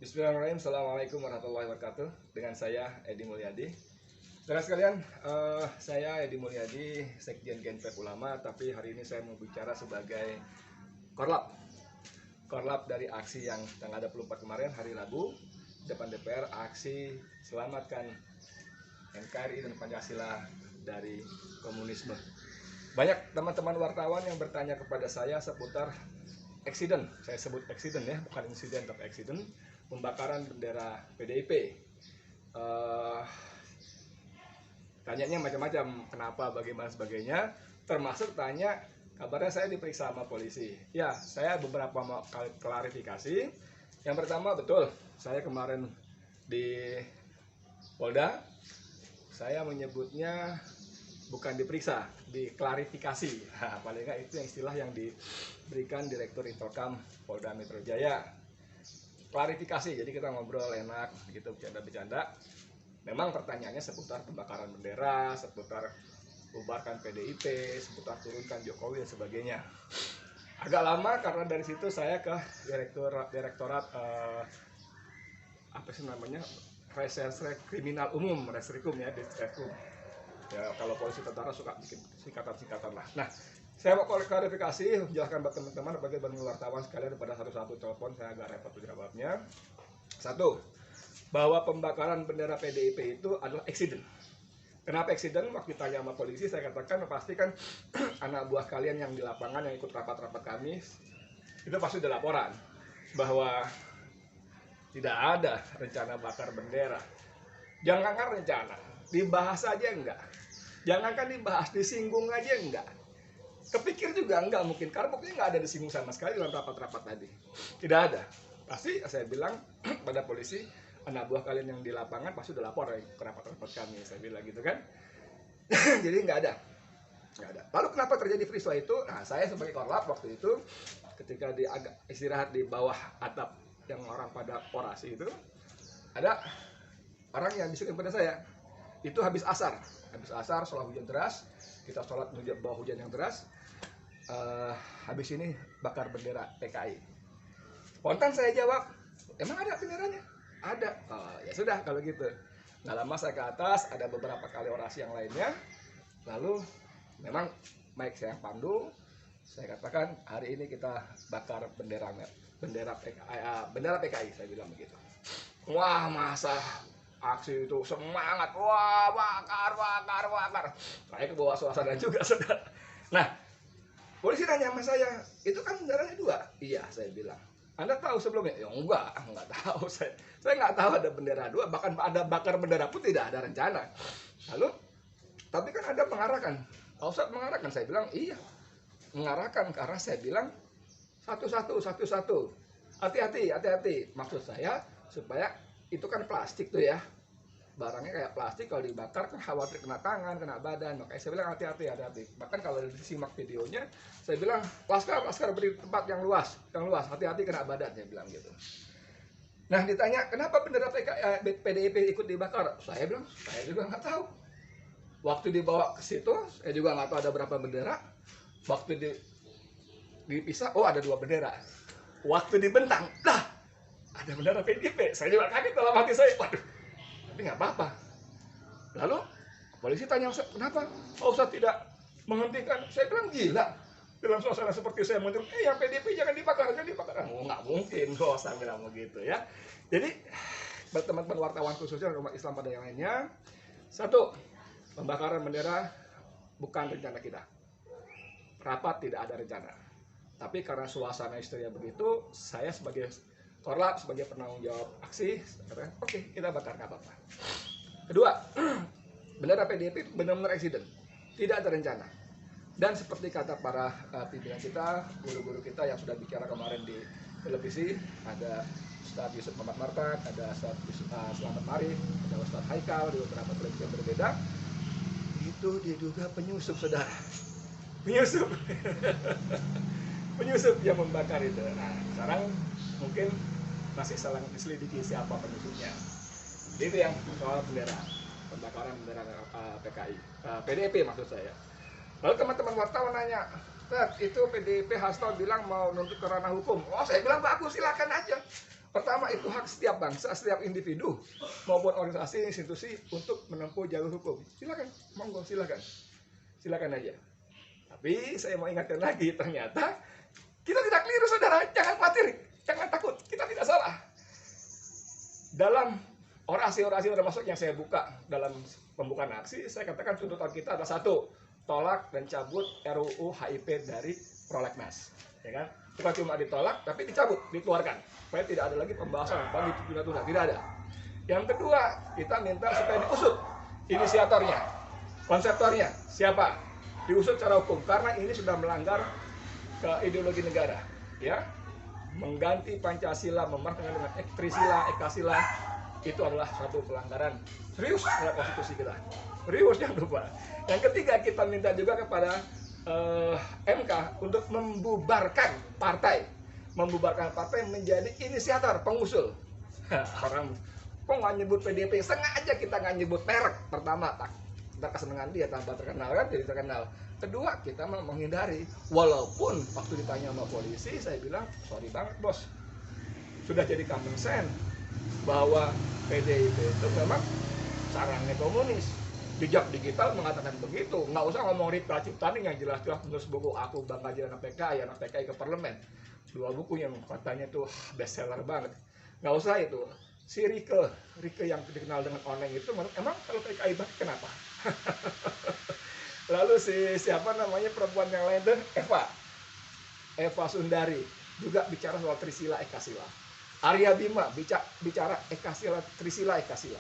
Bismillahirrahmanirrahim. Assalamualaikum warahmatullahi wabarakatuh. Dengan saya Edi Mulyadi. Saudara sekalian, saya Edi Mulyadi, Sekjen Gnpf Ulama, tapi hari ini saya mau bicara sebagai korlap. Korlap dari aksi yang tanggal 24 kemarin, hari Rabu, depan DPR, aksi selamatkan NKRI dan Pancasila dari komunisme. Banyak teman-teman wartawan yang bertanya kepada saya seputar eksiden, saya sebut eksiden ya, bukan insiden tapi eksiden, pembakaran bendera PDIP. Tanyanya macam-macam, kenapa, bagaimana, sebagainya, termasuk tanya kabarnya saya diperiksa sama polisi. Ya, saya beberapa kali klarifikasi. Yang pertama, betul, saya kemarin di Polda, saya menyebutnya bukan diperiksa, diklarifikasi. Nah, paling nggak itu yang istilah yang diberikan Direktur Infocam Polda Metro Jaya. Klarifikasi, jadi kita ngobrol enak, gitu, bercanda-bercanda. Memang pertanyaannya seputar pembakaran bendera, seputar bubarkan PDIP, seputar turunkan Jokowi dan sebagainya. Agak lama karena dari situ saya ke Direktorat apa sih namanya, Reserse Kriminal Umum, Resrikum ya, Ditreskrim. Ya, kalau polisi tentara suka bikin singkatan-singkatan lah. Nah, saya mau klarifikasi, menjelaskan buat teman-teman bagi wartawan sekalian pada satu-satu telepon, saya agak repot jawabnya. Satu, bahwa pembakaran bendera PDIP itu adalah eksiden. Kenapa eksiden? Waktu ditanya sama polisi, saya katakan pasti kan anak buah kalian yang di lapangan yang ikut rapat-rapat kami itu pasti ada laporan bahwa tidak ada rencana bakar bendera. Jangankan rencana, dibahas aja enggak. Jangankan dibahas, disinggung aja enggak. Kepikir juga enggak mungkin, karena buktinya enggak ada disinggung sama sekali dalam rapat-rapat tadi. Tidak ada. Pasti saya bilang pada polisi, anak buah kalian yang di lapangan pasti udah lapor ya ke rapat-rapat kami, saya bilang gitu kan. Jadi enggak ada. Lalu kenapa terjadi peristiwa itu? Nah, saya sebagai korlap waktu itu ketika di agak istirahat di bawah atap yang orang pada orasi itu, ada orang yang bisikin pada saya. Itu habis asar setelah hujan deras, kita sholat bawah hujan yang deras. Habis ini bakar bendera PKI. Spontan saya jawab, emang ada benderanya? Ada. Oh, ya sudah kalau gitu. Nggak lama saya ke atas, ada beberapa kali orasi yang lainnya. Lalu memang mic saya pandu, saya katakan hari ini kita bakar bendera PKI, saya bilang begitu. Wah, masa aksi itu semangat, wah bakar. Saya ke bawah suasana juga, saudara. Nah, polisi nanya sama saya, itu kan benderanya dua. Iya, saya bilang. Anda tahu sebelumnya? Ya enggak tahu. Saya nggak tahu ada bendera dua, bahkan ada bakar bendera pun tidak ada rencana. Lalu, tapi kan Anda mengarahkan. Pak Ustadz mengarahkan, saya bilang iya. Mengarahkan karena saya bilang satu-satu. Hati-hati. Maksud saya supaya itu kan plastik tuh ya. Barangnya kayak plastik, kalau dibakar kan khawatir kena tangan, kena badan. Makanya saya bilang hati-hati. Bahkan kalau disimak videonya, saya bilang laskar beri tempat yang luas, hati-hati kena badan, saya bilang gitu. Nah, ditanya kenapa bendera PDIP ikut dibakar, saya bilang saya juga nggak tahu. Waktu dibawa ke situ, saya juga nggak tahu ada berapa bendera. Waktu dipisah, oh ada 2 bendera. Waktu dibentang, lah ada bendera PDIP. Saya juga kaget dalam hati saya, waduh. Tapi nggak apa-apa. Lalu polisi tanya, kenapa Pak Ustadz tidak menghentikan? Saya bilang gila. Dalam suasana seperti saya menghentikan, yang PDIP jangan dibakar. Oh, nggak mungkin kok, saya bilang begitu ya. Jadi buat teman-teman wartawan khususnya umat Islam pada yang lainnya, satu, pembakaran bendera bukan rencana kita. Rapat tidak ada rencana. Tapi karena suasana histeria begitu, saya sebagai korlap, sebagai penanggung jawab aksi, oke, kita bakar, nggak apa-apa. Kedua, bendera PDIP benar-benar eksiden, tidak ada rencana. Dan seperti kata para pimpinan kita, guru-guru kita yang sudah bicara kemarin di televisi, ada Ustadz Yusuf Muhammad Martak, ada Ustadz Selamat Marif, ada Ustadz Haikal di beberapa televisi yang berbeda. Itu diduga penyusup, saudara. Penyusup yang membakar itu. Nah, sekarang mungkin masih salah diselidiki siapa penyusupnya. Itu yang soal bendera, pembakaran bendera PDIP maksud saya. Lalu teman-teman wartawan nanya, Ustadz, itu PDIP Hasto bilang mau nuntut ke ranah hukum. Oh, saya bilang bagus, silakan aja. Pertama, itu hak setiap bangsa, setiap individu maupun organisasi institusi untuk menempuh jalur hukum. Silakan, monggo silakan. Silakan aja. Tapi saya mau ingatkan lagi, ternyata kita tidak keliru, saudara. Jangan khawatir, jangan takut. Kita tidak salah. Dalam orasi-orasi termasuk yang saya buka dalam pembukaan aksi, saya katakan tuntutan kita adalah satu, tolak dan cabut RUU HIP dari prolegnas, ya kan? Bukan cuma ditolak, tapi dicabut, dikeluarkan, supaya tidak ada lagi pembahasan bagi ditunda-tunda, tidak ada. Yang kedua, kita minta supaya diusut inisiatornya, konseptornya, siapa, diusut secara hukum, karena ini sudah melanggar ke ideologi negara, ya, mengganti Pancasila, memartabatkan dengan Trisila, Ekasila, itu adalah suatu pelanggaran serius terhadap konstitusi kita, serius, jangan lupa. Yang ketiga, kita minta juga kepada MK untuk membubarkan partai menjadi inisiator, pengusul. Orang kok nggak nyebut PDIP, sengaja kita nggak nyebut merek. Pertama, kita kesenangan dia tanpa terkenal kan, jadi terkenal. Kedua, kita menghindari, walaupun waktu ditanya sama polisi, saya bilang sorry banget bos, sudah jadi common sense bahwa PDIP itu memang sarangnya komunis. Jejak digital mengatakan begitu. Nggak usah ngomong Rita Ciptaning yang jelas-jelas menulis buku Aku Bangga Jadi Anak PKI, Anak PKI ke Parlemen. 2 buku yang katanya tuh bestseller banget. Nggak usah itu. Si Rike yang dikenal dengan Oneng itu, emang kalau PKI banget kenapa? Lalu siapa namanya perempuan yang lain tuh, Eva Sundari juga bicara soal Trisila Ekasila. Arya Bima bicara Ekasila, Trisila Ekasila.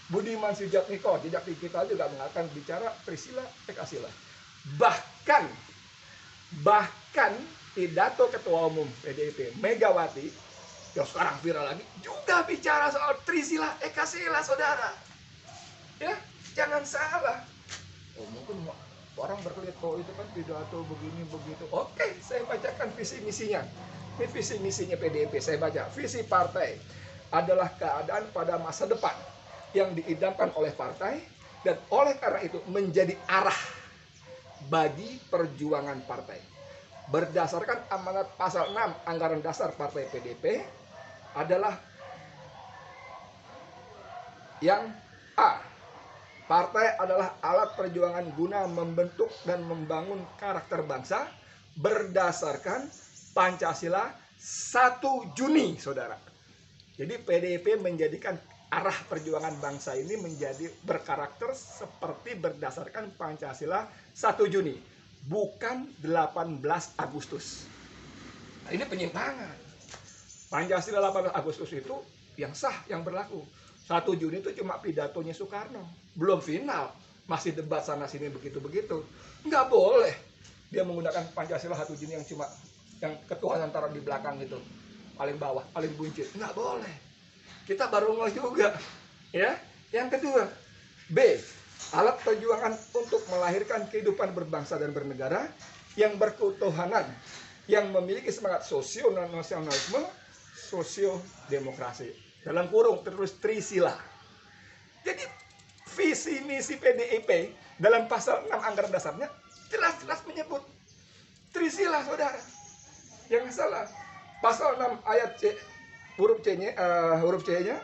Budiman Sujatmiko, jejak digital juga mengatakan bicara Trisila Ekasila. Bahkan pidato Ketua Umum PDIP Megawati yang sekarang viral lagi juga bicara soal Trisila Ekasila, saudara. Ya, jangan salah. Oh, mungkin orang berkelit, oh itu kan pidato begini begitu. Oke, saya bacakan visi misinya. Ini visi misinya PDIP, saya baca. Visi partai adalah keadaan pada masa depan yang diidamkan oleh partai, dan oleh karena itu menjadi arah bagi perjuangan partai. Berdasarkan amanat pasal 6 Anggaran Dasar Partai PDIP adalah yang A. Partai adalah alat perjuangan guna membentuk dan membangun karakter bangsa berdasarkan Pancasila 1 Juni, saudara. Jadi PDIP menjadikan arah perjuangan bangsa ini menjadi berkarakter seperti berdasarkan Pancasila 1 Juni, bukan 18 Agustus. Nah, ini penyimpangan. Pancasila 18 Agustus itu yang sah, yang berlaku. 1 Juni itu cuma pidatonya Soekarno, belum final, masih debat sana sini begitu-begitu. Nggak boleh dia menggunakan Pancasila 1 Juni yang cuma yang ketuhanan taruh di belakang itu, paling bawah, paling buncit. Nggak boleh. Kita baru ngeh juga, ya. Yang kedua, B, alat perjuangan untuk melahirkan kehidupan berbangsa dan bernegara yang berketuhanan, yang memiliki semangat sosio-nasionalisme, sosio-demokrasi. Dalam kurung terus Trisila. Jadi visi misi PDIP dalam pasal 6 Anggaran Dasarnya jelas-jelas menyebut Trisila, saudara. Yang salah, pasal 6 ayat C, huruf C-nya,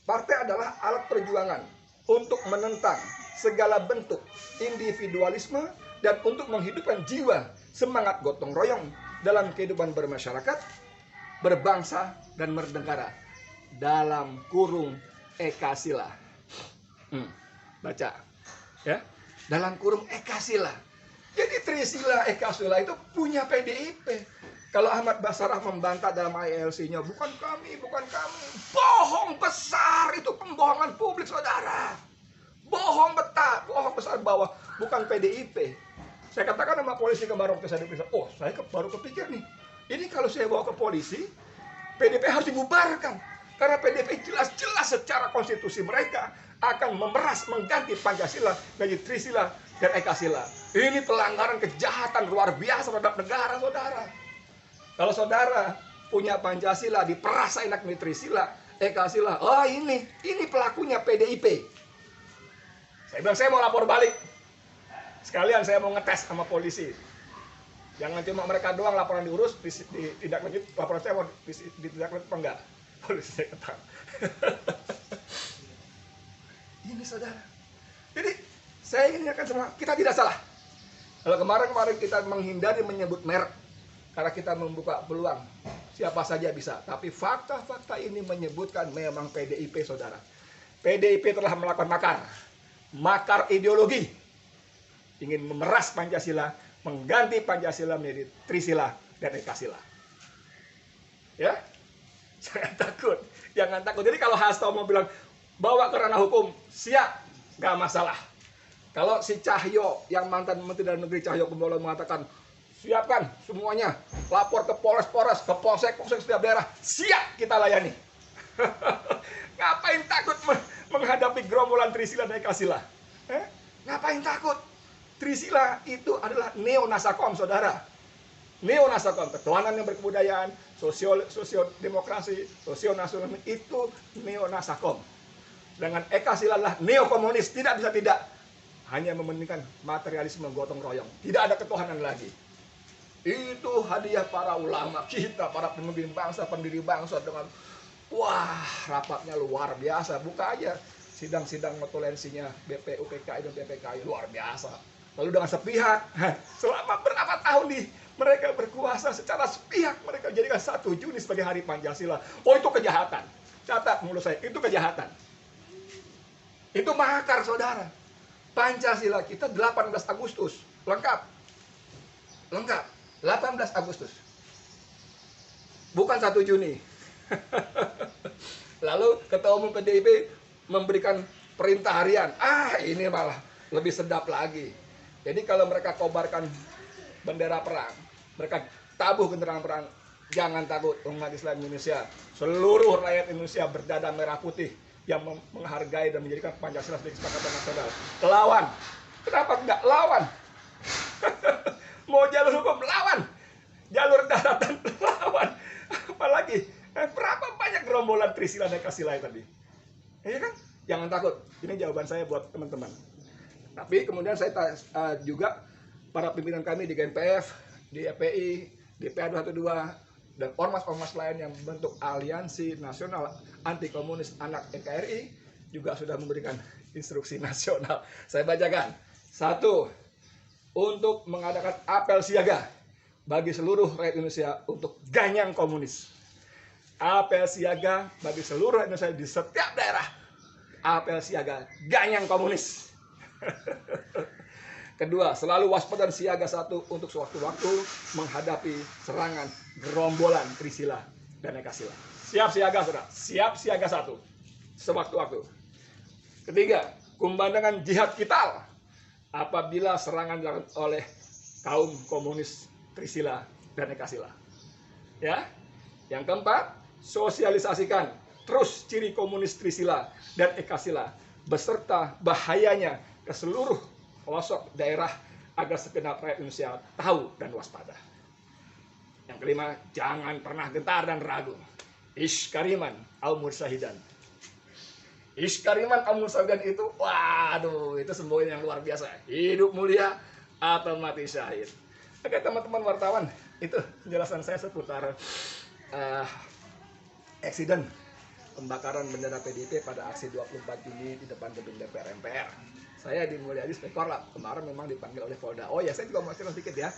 partai adalah alat perjuangan untuk menentang segala bentuk individualisme dan untuk menghidupkan jiwa semangat gotong royong dalam kehidupan bermasyarakat, berbangsa, dan bernegara. Dalam kurung Ekasila. Baca. Ya. Dalam kurung Ekasila. Jadi Trisila Ekasila itu punya PDIP. Kalau Ahmad Basarah membantah dalam ILC-nya, bukan kami. Bohong besar, itu pembohongan publik, saudara. Bohong besar bahwa bukan PDIP. Saya katakan sama polisi kemarin waktu saya diperiksa, oh saya baru kepikir nih, ini kalau saya bawa ke polisi, PDIP harus dibubarkan. Karena PDIP jelas-jelas secara konstitusi mereka akan memeras mengganti Pancasila menjadi Trisila dan Ekasila. Ini pelanggaran kejahatan luar biasa terhadap negara, saudara. Kalau saudara punya Pancasila diperas enak nih Trisila, Ekasila, oh ini pelakunya PDIP. Saya bilang saya mau lapor balik. Sekalian saya mau ngetes sama polisi. Jangan cuma mereka doang laporan diurus, tidak lanjut laporan saya mau tidak lanjut apa enggak? Polisi saya ketang. Ini saudara. Jadi saya ingin ingatkan semua, kita tidak salah. Kalau kemarin kita menghindari menyebut merek karena kita membuka peluang siapa saja bisa. Tapi fakta-fakta ini menyebutkan memang PDIP, saudara. PDIP telah melakukan makar ideologi, ingin memeras Pancasila, mengganti Pancasila menjadi Trisila dan Ekasila. Ya, jangan takut. Jadi kalau Hasto mau bilang bawa ke ranah hukum, siap, nggak masalah. Kalau si Cahyo yang mantan Menteri Dalam Negeri Cahyo Kumolo mengatakan siapkan semuanya, lapor ke Polres, ke Polsek setiap daerah, siap kita layani. Ngapain takut menghadapi gerombolan Trisila dan Ekasila? Ngapain takut? Trisila itu adalah neo-nasakom, saudara. Neo-nasakom, ketuhanan yang berkebudayaan, sosio-demokrasi, sosio-nasionalisme, itu neo-nasakom. Dengan Ekasila adalah neo-komunis, tidak bisa tidak. Hanya mementingkan materialisme gotong royong. Tidak ada ketuhanan lagi. Itu hadiah para ulama kita, para pemimpin bangsa, pendiri bangsa dengan wah, rapatnya luar biasa. Buka aja sidang-sidang notulensinya BPUPKI dan PPKI, luar biasa. Lalu dengan sepihak, selama berapa tahun mereka berkuasa secara sepihak, mereka jadikan 1 Juni sebagai hari Pancasila. Oh, itu kejahatan. Catat mulut saya, itu kejahatan. Itu makar, saudara. Pancasila kita 18 Agustus, lengkap. 18 Agustus. Bukan 1 Juni. Lalu Ketua Umum PDIP memberikan perintah harian. Ini malah lebih sedap lagi. Jadi kalau mereka kobarkan bendera perang, mereka tabuh genderang perang, jangan takut, umat Islam Indonesia, seluruh rakyat Indonesia berdada merah putih yang menghargai dan menjadikan Pancasila sebagai kesepakatan nasional. Lawan. Kenapa enggak lawan? Mau jalur hukum, lawan. Jalur daratan, lawan. Apalagi, berapa banyak gerombolan Trisila dan Ekasila tadi? Iya kan? Jangan takut. Ini jawaban saya buat teman-teman. Tapi kemudian saya juga para pimpinan kami di GNPF, di FPI, di PA212, dan ormas-ormas lain yang membentuk aliansi nasional anti komunis anak NKRI juga sudah memberikan instruksi nasional. Saya bacakan. 1. Untuk mengadakan apel siaga bagi seluruh rakyat Indonesia untuk ganyang komunis. Apel siaga bagi seluruh rakyat Indonesia di setiap daerah. Apel siaga ganyang komunis. Kedua, selalu waspada dan siaga 1 untuk sewaktu-waktu menghadapi serangan gerombolan Trisila dan Ekasila. Siap siaga, saudara. Siap siaga 1 sewaktu-waktu. Ketiga, kumandangkan jihad vital apabila serangan dilakukan oleh kaum komunis Trisila dan Ekasila. Ya. Yang keempat, sosialisasikan terus ciri komunis Trisila dan Ekasila beserta bahayanya ke seluruh pelosok daerah agar segenap rakyat Indonesia tahu dan waspada. Yang kelima, jangan pernah gentar dan ragu. Iskariman al-mursahidan. Iskariman al-mursahidan itu, waduh, itu semboyan yang luar biasa. Hidup mulia atau mati syahid. Oke, teman-teman wartawan, itu penjelasan saya seputar eksiden pembakaran bendera PDIP pada aksi 24 Juni di depan gedung DPR MPR. Saya di Mulyadi Spekorlap, kemarin memang dipanggil oleh Polda. Oh ya, saya juga mau cerita sedikit ya,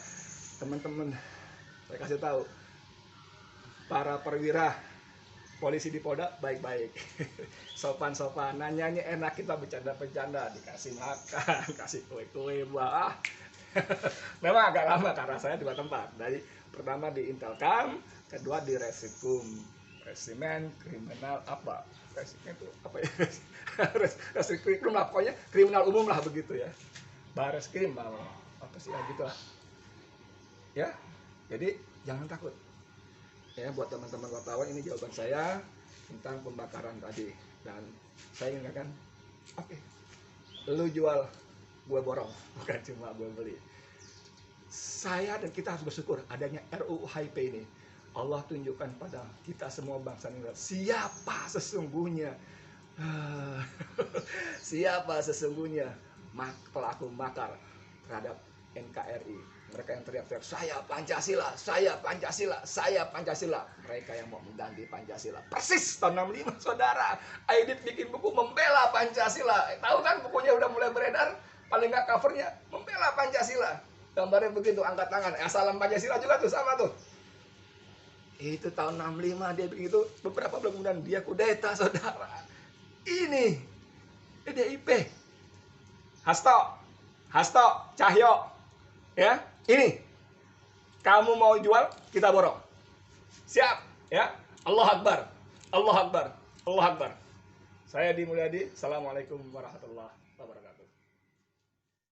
teman-teman. Saya kasih tahu, para perwira polisi di Polda baik-baik, sopan-sopan, nanyanya enak, kita bercanda-bercanda, dikasih makan, kasih kue-kue, buah. Memang agak lama karena saya 2 tempat. Dari pertama di Intelkam, kedua di Resimen Kriminal apa? Resimen itu apa ya? Reskrim lah, pokoknya kriminal umum lah begitu ya. Bareskrim apa sih ya gitu lah. Ya. Jadi jangan takut. Ya, buat teman-teman wartawan, ini jawaban saya tentang pembakaran tadi. Dan saya ingatkan, oke, lu jual, gue borong, bukan cuma gue beli. Saya dan kita harus bersyukur adanya RUU HIP ini. Allah tunjukkan pada kita semua bangsa Indonesia siapa sesungguhnya siapa sesungguhnya pelaku makar terhadap NKRI. Mereka yang teriak-teriak, saya Pancasila, saya Pancasila, saya Pancasila. Mereka yang mau mengganti Pancasila. Persis tahun 65, saudara. Aidit bikin buku membela Pancasila. Tahu kan bukunya udah mulai beredar? Paling nggak covernya, membela Pancasila. Gambarnya begitu, angkat tangan. Salam Pancasila juga tuh, sama tuh. Itu tahun 65 dia begitu. Beberapa bulan kemudian dia kudeta, saudara. Ini PDIP. Hasto, Cahyo. Ya, ini kamu mau jual, kita borong. Siap, ya. Allah Akbar. Allah Akbar. Allah Akbar. Saya Di Mulyadi. Assalamualaikum warahmatullahi wabarakatuh.